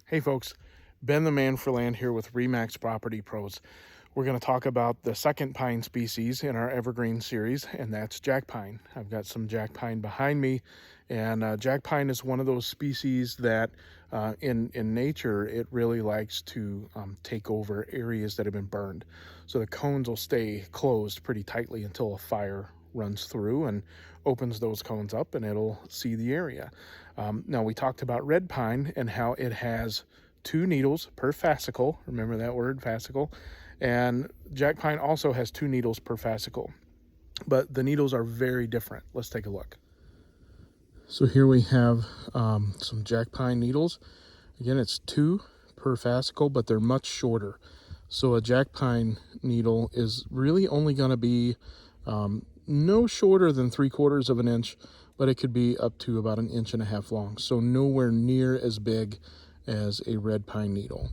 Hey folks, Ben the Man for Land here with Remax Property Pros. We're going to talk about the second pine species in our evergreen series, and that's jack pine. I've got some jack pine behind me, and jack pine is one of those species that in nature, it really likes to take over areas that have been burned. So the cones will stay closed pretty tightly until a fire runs through and opens those cones up, and it'll see the area. Now, we talked about red pine and how it has 2 needles per fascicle. Remember that word, fascicle? And jack pine also has 2 needles per fascicle, but the needles are very different. Let's take a look. So here we have some jack pine needles. Again, it's 2 per fascicle, but they're much shorter. So a jack pine needle is really only going to be no shorter than 3/4 of an inch, but it could be up to about 1.5 inches long. So nowhere near as big as a red pine needle.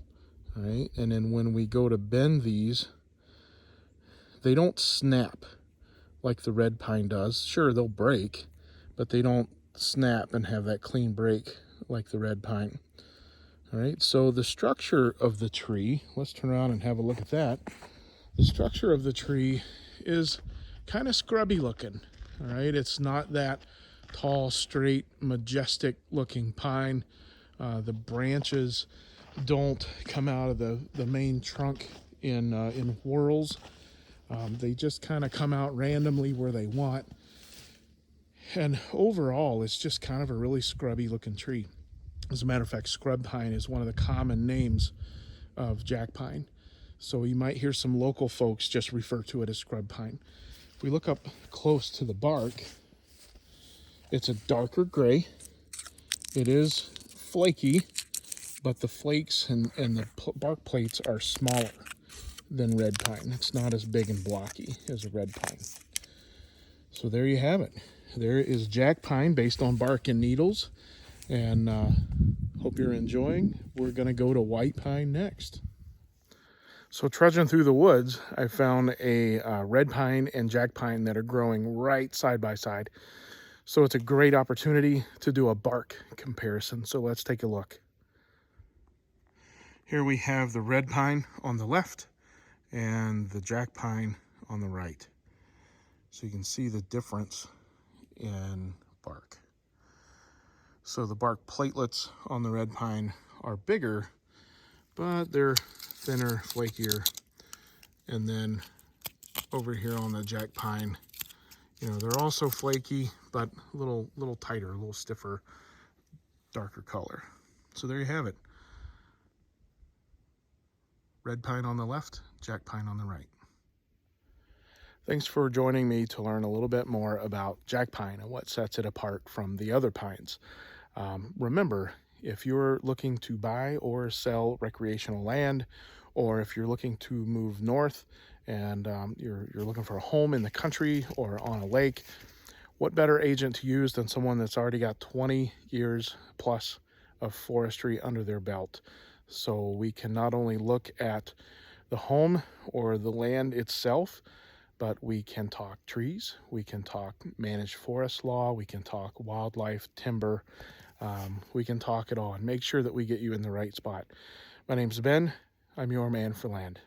All right, and then when we go to bend these, they don't snap like the red pine does. Sure, they'll break, but they don't snap and have that clean break like the red pine. All right, so the structure of the tree, let's turn around and have a look at that. The structure of the tree is kind of scrubby looking. All right, it's not that tall, straight, majestic looking pine. The branches don't come out of the main trunk in whorls. They just kind of come out randomly where they want. And overall, it's just kind of a really scrubby looking tree. As a matter of fact, scrub pine is one of the common names of jack pine. So you might hear some local folks just refer to it as scrub pine. If we look up close to the bark, it's a darker gray. It is flaky, but the flakes and the bark plates are smaller than red pine. It's not as big and blocky as a red pine. So there you have it. There is jack pine based on bark and needles, and hope you're enjoying. We're going to go to white pine next. So trudging through the woods, I found a red pine and jack pine that are growing right side by side. So it's a great opportunity to do a bark comparison. So let's take a look. Here we have the red pine on the left and the jack pine on the right. So you can see the difference in bark. So the bark platelets on the red pine are bigger, but they're thinner, flakier. And then over here on the jack pine, you know, they're also flaky, but a little tighter, a little stiffer, darker color. So there you have it. Red pine on the left, jack pine on the right. Thanks for joining me to learn a little bit more about jack pine and what sets it apart from the other pines. Remember, if you're looking to buy or sell recreational land, or if you're looking to move north and you're looking for a home in the country or on a lake, what better agent to use than someone that's already got 20 years plus of forestry under their belt? So we can not only look at the home or the land itself, but we can talk trees, we can talk managed forest law, we can talk wildlife, timber, we can talk it all and make sure that we get you in the right spot. My name's Ben. I'm your man for land.